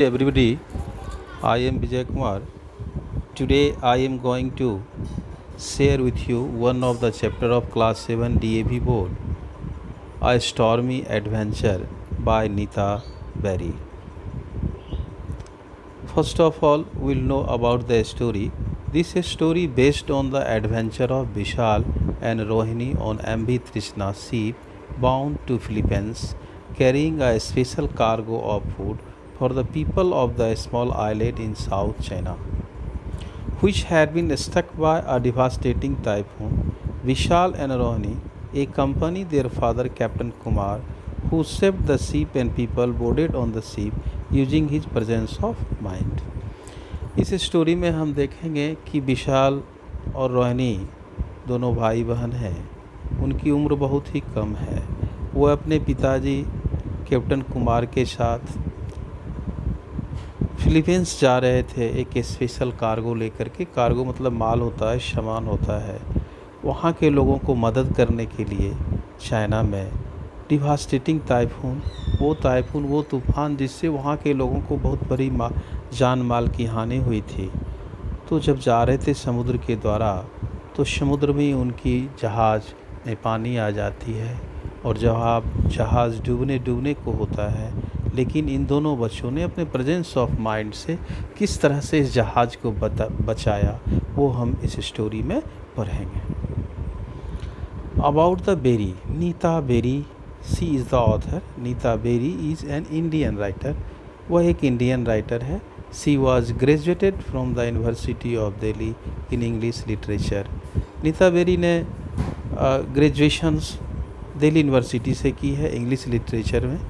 Everybody, I am Vijay Kumar. Today I am going to share with you one of the chapter of class 7 DAV board, A Stormy Adventure by Nita Berry. First of all, we'll know about the story. This is story based on the adventure of Vishal and Rohini on MV Trishna ship bound to Philippines, carrying a special cargo of food for the people of the small islet in South China, which had been struck by a devastating typhoon. Vishal and Rohini accompanied their father, Captain Kumar, who saved the ship and people boarded on the ship using his presence of mind. इस story में हम देखेंगे कि विशाल और रोहिणी दोनों भाई बहन हैं। उनकी उम्र बहुत ही कम है। वो अपने पिताजी कैप्टन कुमार के साथ फिलीपींस जा रहे थे एक स्पेशल कार्गो लेकर के। कार्गो मतलब माल होता है, सामान होता है। वहाँ के लोगों को मदद करने के लिए चाइना में डिवास्टेटिंग टाइफून, वो तूफ़ान जिससे वहाँ के लोगों को बहुत बड़ी जान माल की हानि हुई थी। तो जब जा रहे थे समुद्र के द्वारा, तो समुद्र में उनकी जहाज़ में पानी आ जाती है और जहाज़ डूबने को होता है। लेकिन इन दोनों बच्चों ने अपने प्रेजेंस ऑफ माइंड से किस तरह से इस जहाज़ को बचाया, वो हम इस स्टोरी में पढ़ेंगे। About the Berry, Nita Berry, she is the author. Nita Berry is an Indian writer. वह एक इंडियन राइटर है। She was graduated from the university of Delhi in English literature. Nita Berry ने ग्रेजुएशंस दिल्ली यूनिवर्सिटी से की है इंग्लिश लिटरेचर में,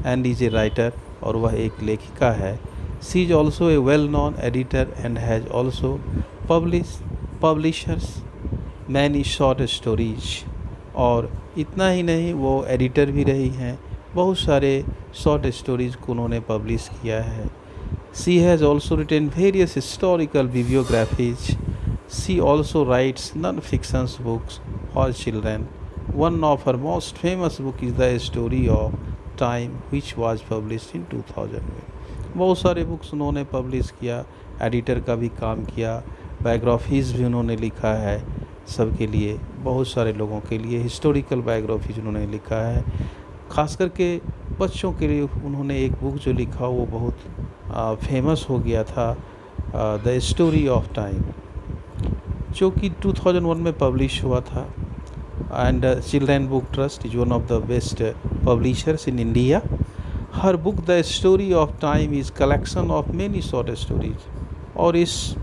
एंड इज ए राइटर, और वह एक लेखिका है। She is also a well known editor and has also publishers many short stories. और इतना ही नहीं, वो एडिटर भी रही हैं। बहुत सारे शॉर्ट स्टोरीज़ को उन्होंने पब्लिश किया है। She has also written various historical bibliographies. She also writes non fictions books for children. One of her most famous book is the story of time which was published in 2000 में। बहुत सारे books उन्होंने publish किया, editor का भी काम किया, biographies भी उन्होंने लिखा है सबके लिए, बहुत सारे लोगों के लिए हिस्टोरिकल बायोग्राफीज उन्होंने लिखा है। ख़ास करके बच्चों के लिए उन्होंने एक बुक जो लिखा वो बहुत फेमस हो गया था, द स्टोरी ऑफ टाइम, जो कि 2001 में पब्लिश हुआ था। And children book trust is one of the best publishers in India. Her book the story of time is collection of many short stories. और इस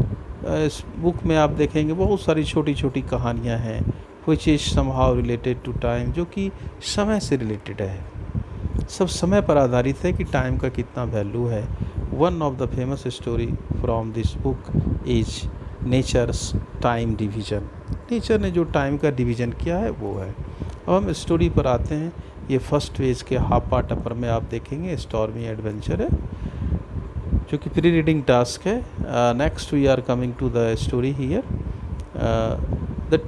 बुक में आप देखेंगे बहुत सारी छोटी छोटी कहानियाँ हैं, which is somehow related to time, जो कि समय से रिलेटेड है। सब समय पर आधारित है कि टाइम का कितना वैल्यू है। One of the famous story from this book is nature's time division. Nature ने जो टाइम का डिवीज़न किया है वो है। अब हम स्टोरी पर आते हैं। ये फर्स्ट पेज के हाफ पार्ट अपर में आप देखेंगे स्टॉर्मी एडवेंचर है, जो कि प्री रीडिंग टास्क है। Next we are coming to the story here. The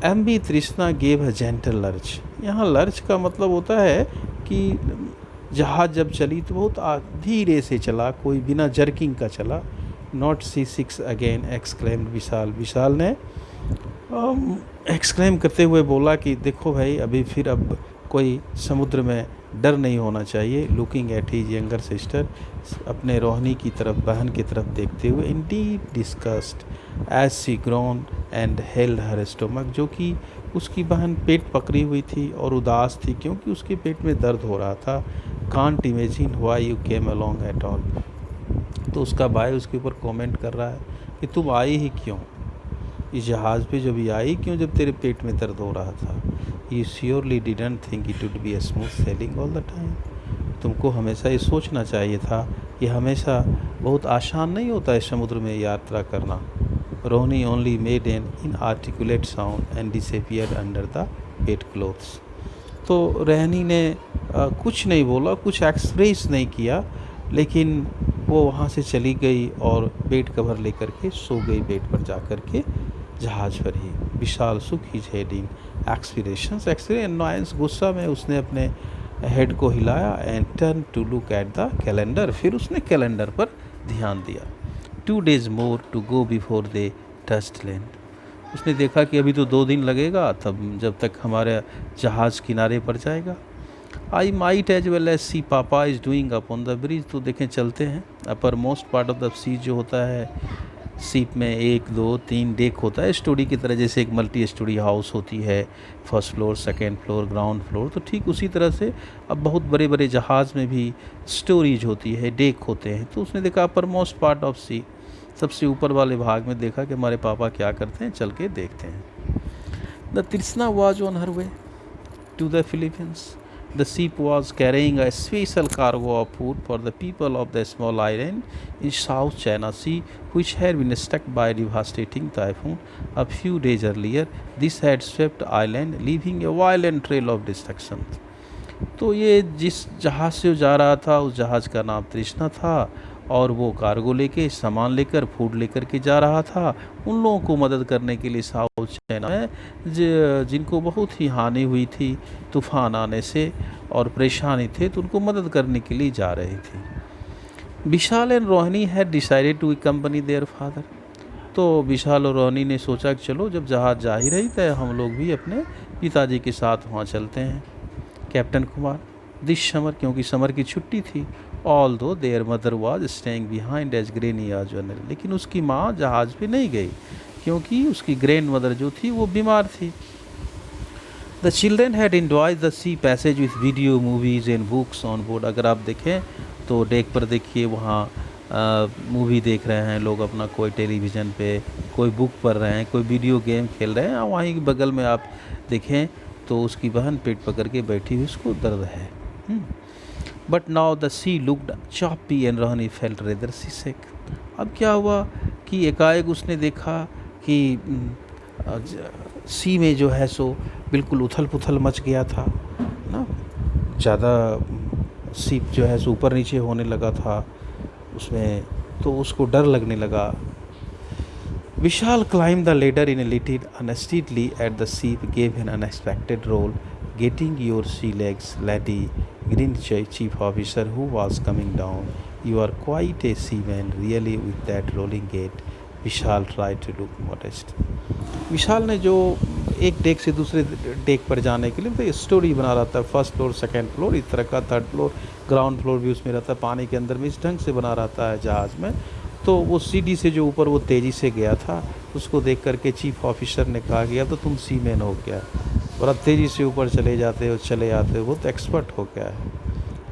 MV Trishna gave a gentle lurch. यहाँ लर्च का मतलब होता है कि जहाज़ जब चली तो बहुत धीरे से चला, कोई बिना जर्किंग का चला। Not seasick again exclaimed Vishal. Vishal ने एक्सक्लेम करते हुए बोला कि देखो भाई, अब कोई समुद्र में डर नहीं होना चाहिए। Looking at his younger sister, अपने रोहिणी की तरफ, बहन की तरफ देखते हुए। In deep discussed as sea groan and held her stomach, जो कि उसकी बहन पेट पकड़ी हुई थी और उदास थी क्योंकि उसके पेट में दर्द हो रहा था। Can't imagine why you came along at all. तो उसका भाई उसके ऊपर कमेंट कर रहा है कि तुम आई ही क्यों, इस जहाज़ पे जब आई क्यों, जब तेरे पेट में दर्द हो रहा था। You surely didn't think it would B a smooth selling all the time. तुमको हमेशा ये सोचना चाहिए था कि हमेशा बहुत आसान नहीं होता है समुद्र में यात्रा करना। Rohini only made an inarticulate sound and disappeared under the bedclothes. तो रोहिणी ने कुछ नहीं बोला, कुछ एक्सप्रेस नहीं किया, लेकिन वो वहाँ से चली गई और बेड कवर लेकर के सो गई बेड पर जा कर के, जहाज़ पर ही। Vishal shook his head in exasperations. Experience, गुस्सा में उसने अपने हेड को हिलाया and turn to look at the calendar, फिर उसने कैलेंडर पर ध्यान दिया। 2 days more to go before they touched land. उसने देखा कि अभी तो 2 दिन लगेगा, तब जब तक हमारा जहाज़ किनारे पर जाएगा। I might as well as see papa is doing up on the bridge. तो देखें चलते हैं, uppermost part of the sea जो होता है, सीप में 1 2 3 डेक होता है, स्टोरी की तरह, जैसे एक मल्टी स्टोरी हाउस होती है, first floor, second floor, ground floor. तो ठीक उसी तरह से अब बहुत बड़े बड़े जहाज़ में भी स्टोरीज होती है, डेक होते हैं। तो उसने देखा अपर मोस्ट पार्ट ऑफ सी, सबसे ऊपर वाले भाग में देखा कि हमारे पापा क्या करते हैं, चल के देखते हैं। द तृष्णा was on her way to the Philippines. The ship was carrying a special cargo of food for the people of the small island in South China Sea, which had been struck by a devastating typhoon a few days earlier. This had swept the island, leaving a violent trail of destruction. तो ये जिस जहाज़ से जा रहा था, उस जहाज़ का नाम तृष्णा था, और वो कार्गो लेके, सामान लेकर, फूड लेकर के जा रहा था उन लोगों को मदद करने के लिए साउथ चाइना में जिनको बहुत ही हानि हुई थी तूफ़ान आने से और परेशानी थे, तो उनको मदद करने के लिए जा रही थी। Vishal and Rohini had decided to accompany their father. तो विशाल और रोहिणी ने सोचा कि चलो जब जहाज़ जा ही रही तो हम लोग भी अपने पिताजी के साथ वहाँ चलते हैं। कैप्टन कुमार दिस समर, क्योंकि समर की छुट्टी थी। Although their mother was staying behind as granny आज जनरल, लेकिन उसकी माँ जहाज़ पे नहीं गई क्योंकि उसकी ग्रैंड मदर जो थी वो बीमार थी। The children had enjoyed the sea passage with video, movies and books on board. अगर आप देखें तो डेक पर देखिए, वहाँ मूवी देख रहे हैं लोग अपना, कोई टेलीविज़न पे, कोई बुक पढ़ रहे हैं, कोई वीडियो गेम खेल रहे हैं। वहीं बगल में आप देखें तो उसकी बहन पेट पकड़ के बैठी हुई, उसको दर्द है। But now the sea looked choppy and Rohini felt rather seasick. अब क्या हुआ कि एकाएक उसने देखा कि सी में जो है सो बिल्कुल उथल पुथल मच गया था ना, ज़्यादा सीप जो है सो ऊपर नीचे होने लगा था उसमें, तो उसको डर लगने लगा। विशाल climbed the ladder in a little unsteadily at the ship gave an unexpected roll. Getting your sea legs, laddie, grinned chief officer who was coming down. You are quite a seaman, really, with that rolling gait. Vishal tried to look modest. विशाल ने जो एक deck से दूसरे deck पर जाने के लिए तो स्टोरी बना रहा था, फर्स्ट फ्लोर, सेकंड फ्लोर, इस तरह का, थर्ड फ्लोर, ग्राउंड फ्लोर भी उसमें रहता है, पानी के अंदर में इस ढंग से बना रहता है जहाज़ में। तो वो सीढ़ी से जो ऊपर वो तेज़ी से गया था, उसको देख करके चीफ ऑफिसर ने कहा कि अब तो तुम सीमैन हो गया और अब तेज़ी से ऊपर चले जाते हो, चले आते हो, बहुत एक्सपर्ट हो गया है।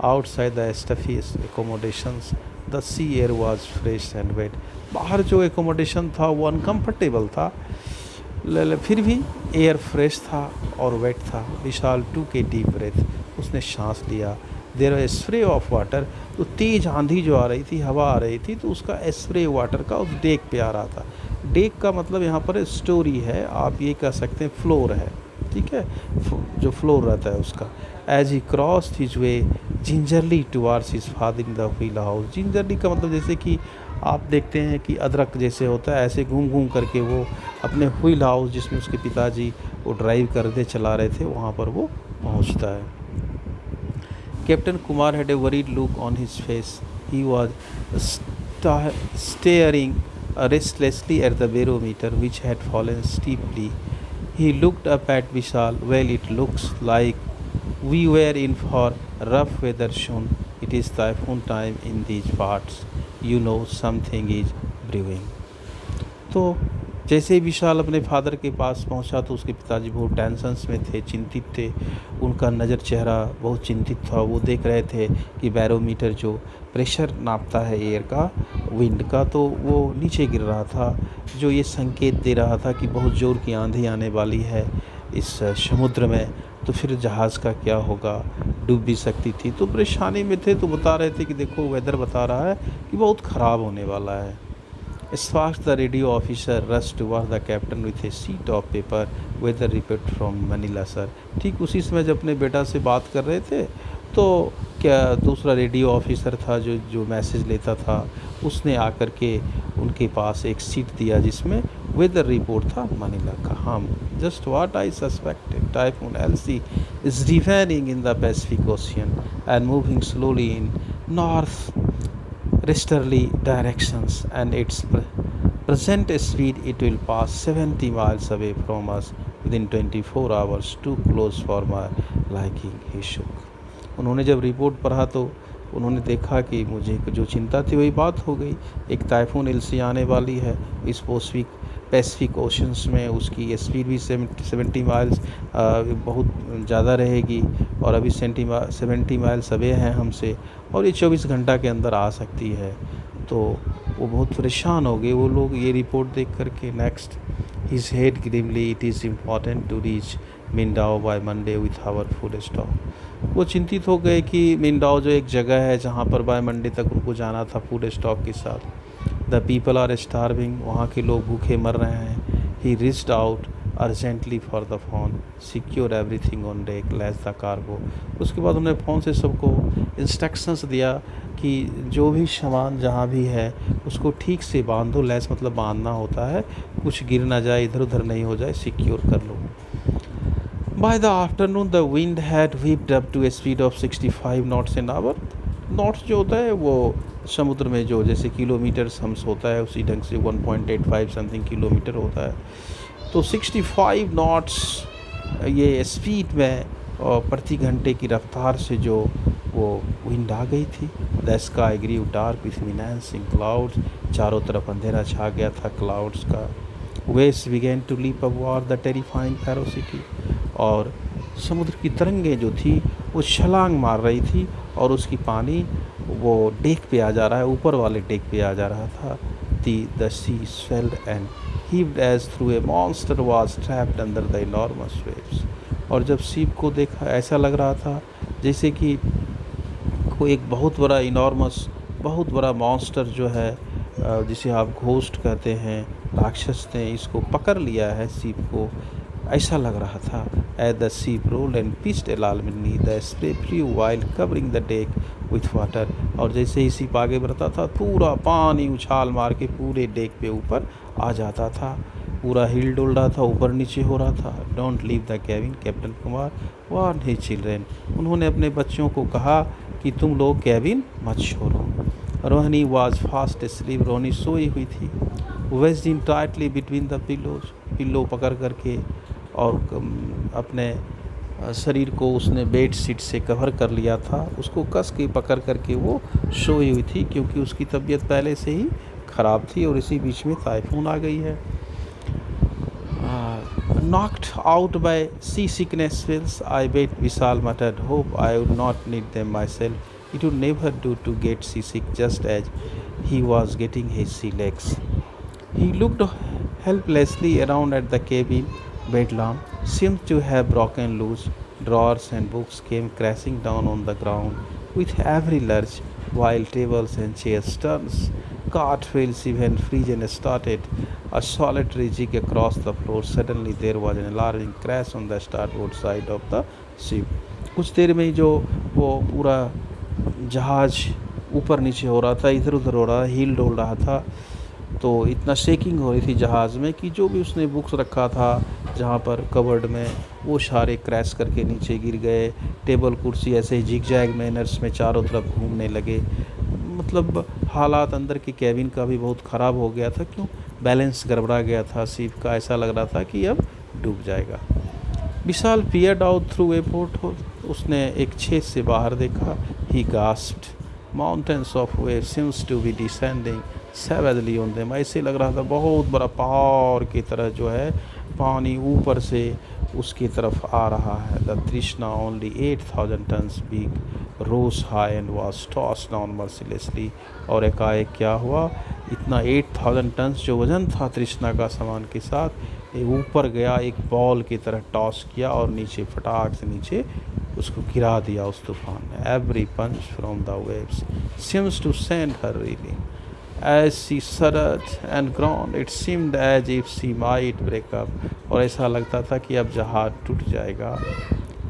Outside the stuffy accommodations the sea air was fresh and wet. बाहर जो एकोमोडेशन था वो अनकम्फर्टेबल था, फिर भी एयर फ्रेश था और वेट था। विशाल टू के डीप ब्रेथ, उसने सांस लिया। देर स्प्रे ऑफ वाटर, तो तेज़ आंधी जो आ रही थी, हवा आ रही थी, तो उसका स्प्रे वाटर का उस डेक पे आ रहा था। डेक का मतलब यहाँ पर स्टोरी है, आप ये कह सकते हैं फ्लोर है, ठीक है, जो फ्लोर रहता है उसका। As he cross his way gingerly towards his father in the wheel house. Gingerly का मतलब जैसे कि आप देखते हैं कि अदरक जैसे होता है, ऐसे घूम घूम करके वो अपने व्हील हाउस, जिसमें उसके पिताजी वो ड्राइव करते चला रहे थे, वहाँ पर वो पहुँचता है। Captain Kumar had a worried look on his face. He was staring restlessly at the barometer, which had fallen steeply. He looked up at Vishal. Well, it looks like we were in for rough weather soon. It is typhoon time in these parts. You know something is brewing. तो जैसे ही विशाल अपने father के पास पहुंचा तो उसके पिताजी बहुत tensions में थे, चिंतित थे। उनका नज़र चेहरा बहुत चिंतित था। वो देख रहे थे कि बैरोमीटर जो प्रेशर नापता है एयर का, विंड का, तो वो नीचे गिर रहा था, जो ये संकेत दे रहा था कि बहुत ज़ोर की आंधी आने वाली है इस समुद्र में। तो फिर जहाज़ का क्या होगा, डूब भी सकती थी। तो परेशानी में थे, तो बता रहे थे कि देखो वेदर बता रहा है कि बहुत ख़राब होने वाला है। As fast the radio officer rushed toward the captain with a sheet of paper, weather report from Manila sir. ठीक उसी समय जब अपने बेटा से बात कर रहे थे तो क्या दूसरा रेडियो ऑफिसर था जो मैसेज लेता था, उसने आकर के उनके पास एक सीट दिया जिसमें वेदर रिपोर्ट था मनीला का। हम just what I suspected, typhoon Elsie is ravening in the Pacific Ocean and moving slowly in north westerly directions, and its present speed it will pass 70 miles away from us within 24 hours, too close for my liking, he shook. उन्होंने जब report पढ़ा तो उन्होंने देखा कि मुझे जो चिंता थी वही बात हो गई। एक टाइफून एल्सी आने वाली है इस पैसिफिक ओशंस में, उसकी स्पीड भी 70 माइल्स बहुत ज़्यादा रहेगी, और अभी 70 माइल्स अवे हैं हमसे, और ये 24 घंटा के अंदर आ सकती है। तो वो बहुत परेशान हो गए वो लोग ये रिपोर्ट देख करके। Next his head grimly, it is important to reach Mindanao by Monday with our full stock. वो चिंतित हो गए कि मिंडाओ जो एक जगह है जहाँ पर बाय मंडे तक उनको जाना था फूड स्टॉक के साथ। द पीपल आर स्टार्विंग, वहाँ के लोग भूखे मर रहे हैं। He reached out urgently for the phone, secure everything on deck lest the cargo. उसके बाद उन्होंने फ़ोन से सबको इंस्ट्रक्शंस दिया कि जो भी सामान जहाँ भी है उसको ठीक से बांधो, लेस मतलब बांधना होता है, कुछ गिर ना जाए, इधर उधर नहीं हो जाए, सिक्योर कर लो। By the afternoon the wind had whipped up to a speed of 65 knots an hour। Knots जो होता है वो समुद्र में जो जैसे किलोमीटर्स हम होता है उसी ढंग से 1.85 समथिंग किलोमीटर होता है। तो 65 नॉट्स ये स्पीड में प्रति घंटे की रफ्तार से जो वो विंड आ गई थी। The sky grew dark with menacing clouds, चारों तरफ अंधेरा छा गया था क्लाउड्स का। Waves began to leap aboard the terrifying ferocity, और समुद्र की तरंगें जो थी वो छलांग मार रही थी, और उसकी पानी वो डेक पे आ जा रहा है, ऊपर वाले डेक पे आ जा रहा था। The sea swelled and heaved as through a monster was trapped under the enormous waves। और जब सीप को देखा ऐसा लग रहा था जैसे कि कोई एक बहुत बड़ा इनॉर्मस, बहुत बड़ा मॉन्स्टर जो है जिसे आप घोस्ट कहते हैं, राक्षस ने इसको पकड़ लिया है सीप को, ऐसा लग रहा था। As the ship rolled and pitched alarmingly the spray flew while covering the deck with water. और जैसे ही सीप आगे बढ़ता था पूरा पानी उछाल मार के पूरे डेक पे ऊपर आ जाता था, पूरा हिल डुल रहा था, ऊपर नीचे हो रहा था। Don't leave the cabin, captain Kumar warn his children. उन्होंने अपने बच्चों को कहा कि तुम लोग कैबिन मत छोड़ो। Rohini was fast sleep, Rohini सोई हुई थी। Based in tightly between the pillows, pillow पकड़ करके और अपने शरीर को उसने बेड शीट से कवर कर लिया था, उसको कस के पकड़ करके वो सोई हुई थी, क्योंकि उसकी तबीयत पहले से ही ख़राब थी और इसी बीच में टाइफून आ गई है। Knocked out by seasickness spells, I bet Vishal muttered, hope I would not need them myself. It would never do to get seasick just as he was getting his sea legs. He looked helplessly around at the cabin. Bedlam seemed to have broken loose. Drawers and books came crashing down on the ground with every lurch, while tables and chairs turned. Cart wheels even frozen started a solitary jig across the floor. Suddenly there was an alarming crash on the starboard side of the ship। कुछ देर में ही जो वो पूरा जहाज़ ऊपर नीचे हो रहा था, इधर उधर हो रहा, हिल डोल रहा था, तो इतना शेकिंग हो रही थी जहाज़ में कि जो भी उसने बुक्स रखा था जहाँ पर कवर्ड में, वो सारे क्रैश करके नीचे गिर गए। टेबल कुर्सी ऐसे ही जिग जैग मैनर्स में चारों तरफ घूमने लगे। मतलब हालात अंदर की कैबिन का भी बहुत ख़राब हो गया था। क्यों? बैलेंस गड़बड़ा गया था शिप का, ऐसा लग रहा था कि अब डूब जाएगा। Vishal peered out through a porthole, उसने एक छेद से बाहर देखा। He gasped, mountains of wave seems to be descending savagely on them. ऐसे लग रहा था बहुत बड़ा पहाड़ की तरह जो है पानी ऊपर से उसकी तरफ आ रहा है। The Trishna only 8000 tons big rose high and was tossed down mercilessly. और एकाएक क्या हुआ, इतना 8000 टन्स जो वज़न था तृष्णा का सामान के साथ, ये ऊपर गया, एक बॉल की तरह टॉस किया और नीचे फटाक से नीचे उसको गिरा दिया उस तूफान ने। Every punch from the waves seems to send her reeling as she shuddered and groaned, it seemed as if she might break up। और ऐसा लगता था कि अब जहाज टूट जाएगा।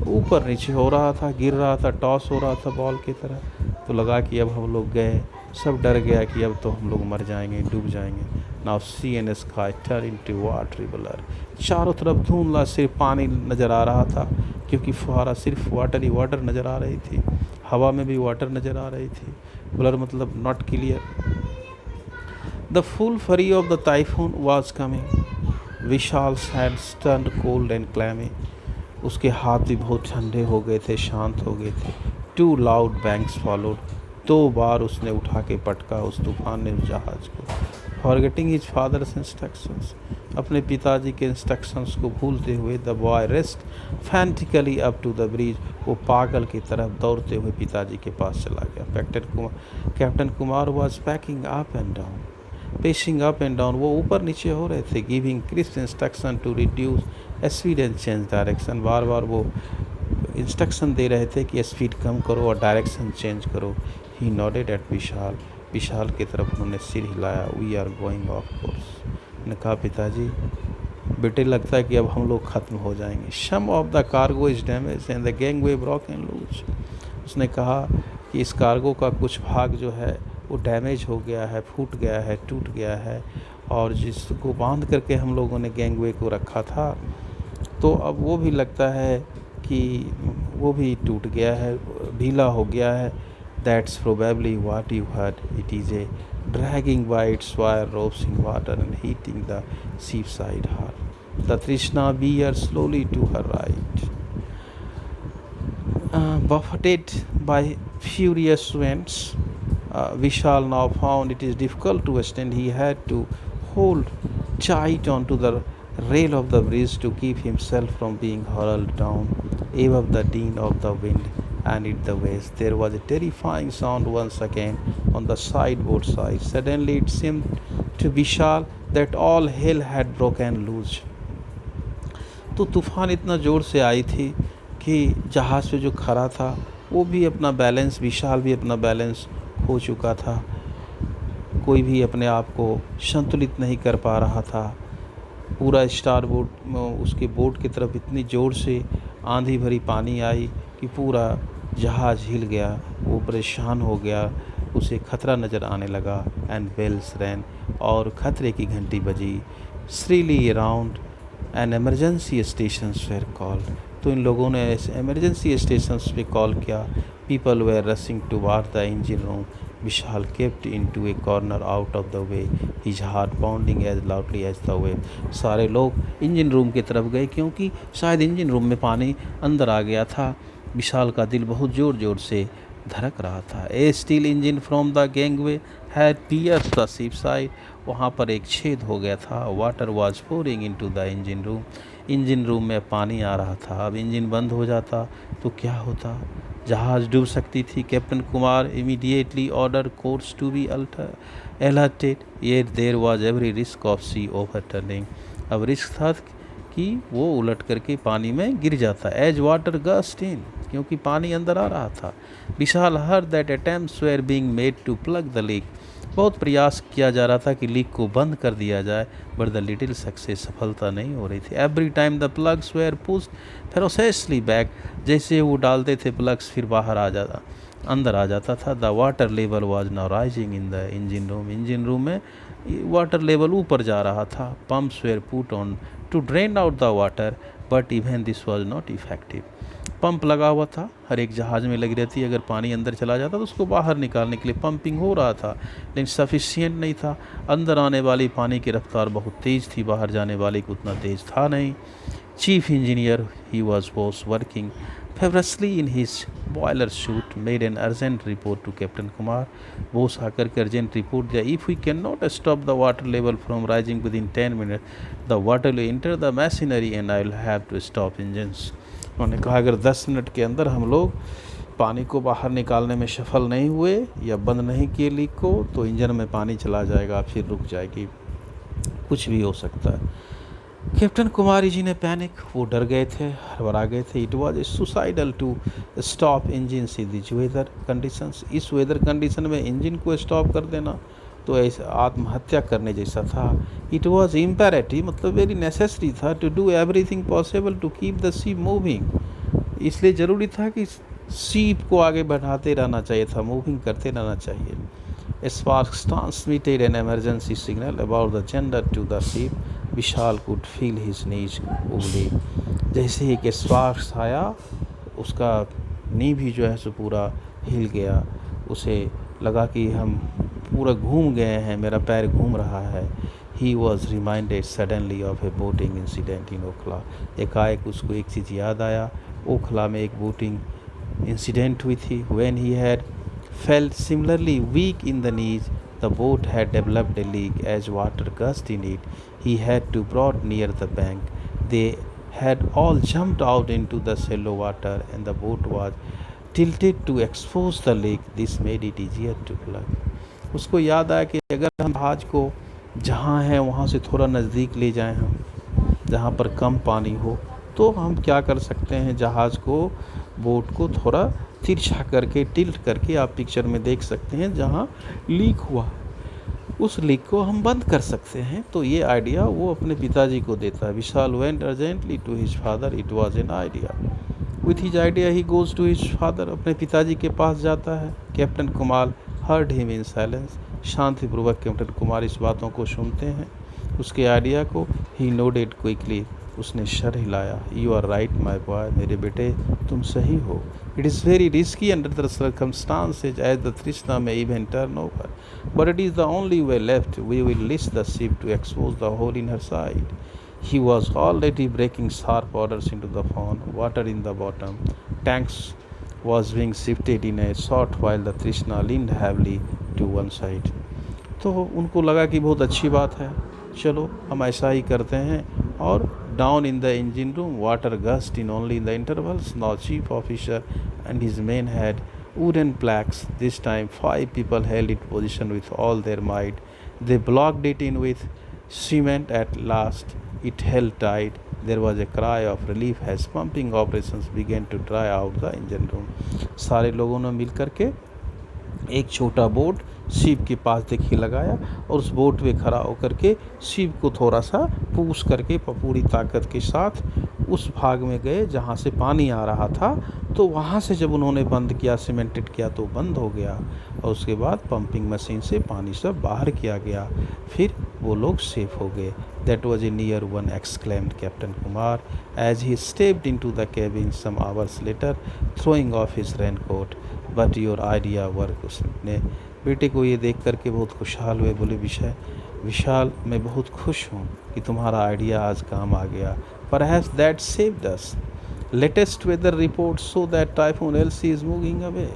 ऊपर नीचे हो रहा था, गिर रहा था, टॉस हो रहा था बॉल की तरह, तो लगा कि अब हम लोग गए, सब डर गया कि अब तो हम लोग मर जाएंगे, डूब जाएंगे। Now see and sky turn into watery blur. चारों तरफ धुंधला सिर्फ पानी नज़र आ रहा था, क्योंकि फुहारा सिर्फ वाटर ही वाटर नज़र आ रही थी। हवा में भी वाटर नज़र आ रही थी। ब्लर मतलब not clear. The full fury of the typhoon was coming. Vishal's hands turned cold and clammy. उसके हाथ भी बहुत ठंडे हो गए थे, शांत हो गए थे। Two loud bangs followed. 2 बार उसने उठा के पटका उस तूफान ने उस जहाज़ को। Forgetting his father's instructions. अपने पिताजी के इंस्ट्रक्शंस को भूलते हुए the boy raced frantically up to the bridge. वो पागल की तरफ दौड़ते हुए पिताजी के पास चला गया। Captain Kumar was pacing up and down, pacing up and down. वो ऊपर नीचे हो रहे थे। Giving crisp instruction to reduce speed and change direction. बार बार वो इंस्ट्रक्शन दे रहे थे कि स्पीड कम करो और डायरेक्शन चेंज करो। ही नॉडेड एट विशाल। विशाल की तरफ उन्होंने सिर हिलाया। We are going off course. ने कहा पिताजी, बेटे लगता है कि अब हम लोग ख़त्म हो जाएंगे। Some of the cargo is damage and the gangway broken loose. उसने कहा कि इस कार्गो का कुछ भाग जो है वो डैमेज हो गया है, फूट गया है, टूट गया है, और जिसको बांध करके हम लोगों ने गैंगवे को रखा था तो अब वो भी लगता है कि वो भी टूट गया है, ढीला हो गया है। That's probably what you heard. It is a dragging by its wire ropes in water and hitting the ship side hard. The Trishna veer slowly to her right. Buffeted by furious winds, Vishal now found it is difficult to stand. He had to hold tight onto the rail of the bridge to keep himself from being hurled down above the din of the wind and in the waves. There was a terrifying sound once again on the sideboard side. Suddenly it seemed to Vishal that all hell had broken loose. तो तूफान इतना ज़ोर से आई थी कि जहाज़ पे जो खड़ा था वो भी अपना बैलेंस, विशाल भी अपना बैलेंस खो चुका था। कोई भी अपने आप को संतुलित नहीं कर पा रहा था। पूरा स्टारबोर्ड उसके बोट की तरफ इतनी ज़ोर से आंधी भरी पानी आई कि पूरा जहाज़ हिल गया। वो परेशान हो गया, उसे खतरा नज़र आने लगा। एंड बेल्स रैन, और खतरे की घंटी बजी। Shrilly around and emergency stations were called. तो इन लोगों ने एमरजेंसी स्टेशंस पे कॉल किया। People were rushing toward the engine room. Vishal kept into a corner out of the way, his heart pounding as loudly as the wave. सारे लोग engine room की तरफ गए, क्योंकि शायद इंजन रूम में पानी अंदर आ गया था। विशाल का दिल बहुत ज़ोर ज़ोर से धड़क रहा था। A steel engine from the gangway had pierced the ship side. वहाँ पर एक छेद हो गया था। Water was pouring into the engine room. Engine room में पानी आ रहा था। अब इंजन बंद हो जाता तो क्या होता? जहाज़ डूब सकती थी। Captain Kumar immediately order course to be altered, yet there was every risk of sea overturning. अब रिस्क था कि वो उलट करके पानी में गिर जाता। एज वाटर गस्ट इन, क्योंकि पानी अंदर आ रहा था। Vishal heard that attempts were being made to plug the leak. बहुत प्रयास किया जा रहा था कि लीक को बंद कर दिया जाए, बट द लिटिल सक्सेस, सफलता नहीं हो रही थी। Every time the plugs were pushed ferociously back. जैसे वो डालते थे प्लग्स, फिर बाहर आ जाता, अंदर आ जाता था। The water level was now rising in the engine room. Engine room में वाटर लेवल ऊपर जा रहा था। Pumps were put on to drain out the water, but even this was not effective. Pump लगा हुआ था, हर एक जहाज़ में लगी रहती। अगर पानी अंदर चला जाता तो उसको बाहर निकालने के लिए पंपिंग हो रहा था, लेकिन सफिशिएंट नहीं था। अंदर आने वाली पानी की रफ्तार बहुत तेज़ थी, बाहर जाने वाली को उतना तेज़ था नहीं। Chief engineer, he was working feverishly in his boiler suit, made an urgent report to Captain Kumar. Bose आकर के अर्जेंट रिपोर्ट दिया। If we can not stop the water level from rising within 10 minute, the water will enter the machinery and I will have to stop engines. उन्होंने कहा अगर 10 minute के अंदर हम लोग पानी को बाहर निकालने में सफल नहीं हुए या बंद नहीं किए लीक को, तो इंजन में पानी चला जाएगा, फिर रुक जाएगी, कुछ भी हो सकता है। कैप्टन कुमारी जी ने पैनिक, वो डर गए थे, हड़बड़ा गए थे। It was suicidal to stop engine in this weather conditions. इस वेदर कंडीशन में इंजन को स्टॉप कर देना तो ऐसा आत्महत्या करने जैसा था। इट वॉज इम्पेरेटिव, मतलब वेरी नेसेसरी था, to do everything possible to keep the ship moving. इसलिए ज़रूरी था कि शिप को आगे बढ़ाते रहना चाहिए था, मूविंग करते रहना चाहिए। Sparks transmitted an emergency signal about the gender to the ship. Vishal could feel his knees wobbly. जैसे ही एक स्पार्क्स आया, उसका नी भी जो है सो पूरा हिल गया। उसे लगा कि हम पूरा घूम गए हैं, मेरा पैर घूम रहा है। He was reminded suddenly of a boating incident in Okhla. एकाएक उसको एक चीज़ याद आया, ओखला में एक बोटिंग इंसिडेंट हुई थी। When he had felt similarly weak in the knees, the boat had developed a leak as water gushed in it. He had to brought near the bank. They had all jumped out into the shallow water and the boat was tilted to expose the leak. This made it easier to plug. उसको याद आया कि अगर हम जहाज को जहाँ है वहाँ से थोड़ा नज़दीक ले जाएं, हम जहाँ पर कम पानी हो, तो हम क्या कर सकते हैं, जहाज़ को, बोट को थोड़ा तिरछा करके, टिल्ट करके, आप पिक्चर में देख सकते हैं जहाँ लीक हुआ, उस लीक को हम बंद कर सकते हैं। तो ये आइडिया वो अपने पिताजी को देता है। Vishal went urgently to his father, it was an idea. With his idea he goes to his father, अपने पिताजी के पास जाता है। Captain Kumar heard him in silence, शांतिपूर्वक कैप्टन कुमार इस बातों को सुनते हैं, उसके आइडिया को। ही नोडेड क्विकली, उसने सर हिलाया। You are right my boy, मेरे बेटे तुम सही हो। It is very risky under the circumstances as the तृष्णा में even turn over, but it is the only way left. We will list the ship to expose the hole in her side. He was already breaking sharp orders into the phone. Water in the bottom tanks was being shifted in a short while the Trishna leaned heavily to one side. तो उनको लगा कि बहुत अच्छी बात है, चलो हम ऐसा ही करते हैं। और down in the engine room, water gushed in only in the intervals. Now chief officer and his men had wooden planks. This time 5 people held it position with all their might. They blocked it in with cement. At last it held tight. There was a cry of relief as pumping operations began to dry out the engine room. सारे लोगों ने मिल कर के एक छोटा boat ship के पास देखिए लगाया और उस बोट पे खड़ा होकर के शिप को थोड़ा सा पुश करके पूरी ताकत के साथ उस भाग में गए जहाँ से पानी आ रहा था। तो वहाँ से जब उन्होंने बंद किया, सीमेंटेड किया, तो बंद हो गया और उसके बाद पंपिंग मशीन से पानी सब बाहर किया गया। फिर वो लोग सेफ हो गए। That was a near one, exclaimed captain Kumar as he stepped into the cabin some hours later, throwing off his raincoat. But your idea work. उसने बेटे को ये देख करके बहुत खुशहाल हुए, बोले विशाल मैं बहुत खुश हूँ कि तुम्हारा आइडिया आज काम आ गया। Perhaps that saved us. Latest weather report so that typhoon Elsie is moving away.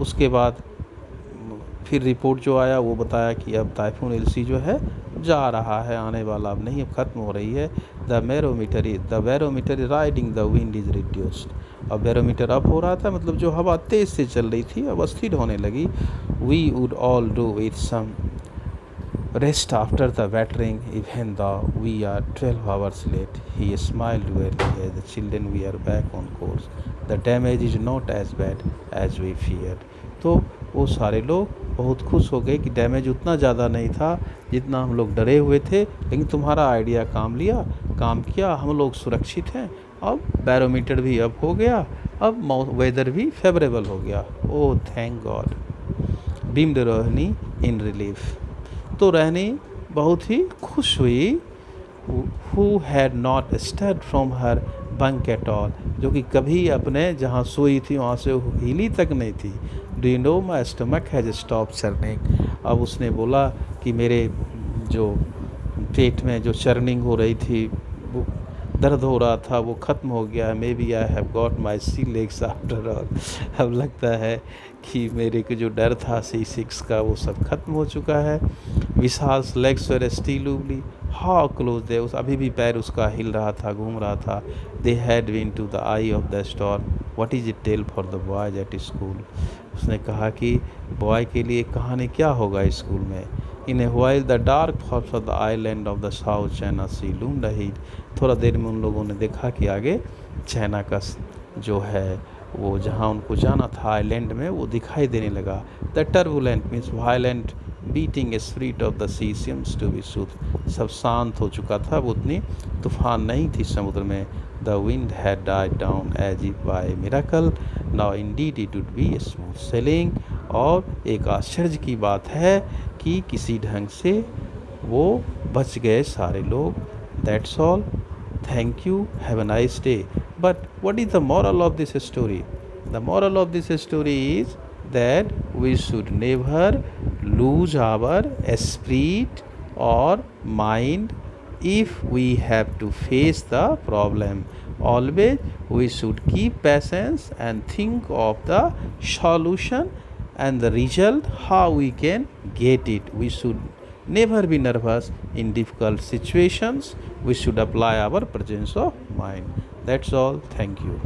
उसके बाद फिर रिपोर्ट जो आया वो बताया कि अब टाइफून एल्सी जो है जा रहा है, आने वाला, अब नहीं, अब ख़त्म हो रही है। The barometer riding the wind is reduced. अब बैरोमीटर अप हो रहा था, मतलब जो हवा तेज़ से चल रही थी अब स्थिर होने लगी। We would all do with some rest after the battering even though we are 12 hours late. He smiled very as the children, we are back on course. The damage is not as bad as we fear. तो वो सारे लोग बहुत खुश हो गए कि damage उतना ज़्यादा नहीं था जितना हम लोग डरे हुए थे, लेकिन तुम्हारा आइडिया काम किया, हम लोग सुरक्षित हैं। अब बैरोमीटर भी अप हो गया, अब वेदर भी फेवरेबल हो गया। Oh thank God, beamed Rohini in relief. तो रोहिणी बहुत ही खुश हुई। Who had not stirred from her bunk at all, जो कि कभी अपने जहाँ सोई थी वहाँ से हिली तक नहीं थी। Do you know my stomach has stop churning. अब उसने बोला कि मेरे जो पेट में जो चर्निंग हो रही थी, वो दर्द हो रहा था, वो ख़त्म हो गया है। Maybe I have got my sea legs after all. अब लगता है कि मेरे को जो डर था C6 का वो सब खत्म हो चुका है। विशाल्स लेग्स वर स्टिल उबली, हाउ क्लोज दे, उस अभी भी पैर उसका हिल रहा था, घूम रहा था। They had been to the eye of the storm, what is it tale for the boys at school. उसने कहा कि बॉय के लिए कहानी क्या होगा स्कूल में। In a while the dark forms of the island of the South China Sea loomed ahead. थोड़ा देर में उन लोगों ने देखा कि आगे चाइना का जो है वो जहाँ उनको जाना था आइलैंड में, वो दिखाई देने लगा। The turbulent means violent beating spirit of the sea seems to be soothe. सब शांत हो चुका था, वो उतनी तूफान नहीं थी समुद्र में। The wind had died down as if by miracle, now indeed it would be smooth sailing और एक आश्चर्य की बात है कि किसी ढंग से वो बच गए सारे लोग। That's all. Thank you. Have a nice day. But what is the moral of this story? The moral of this story is that we should never lose our spirit or mind if we have to face the problem. Always we should keep patience and think of the solution and the result, how we can get it. We should never be nervous in difficult situations. We should apply our presence of mind. That's all. Thank you.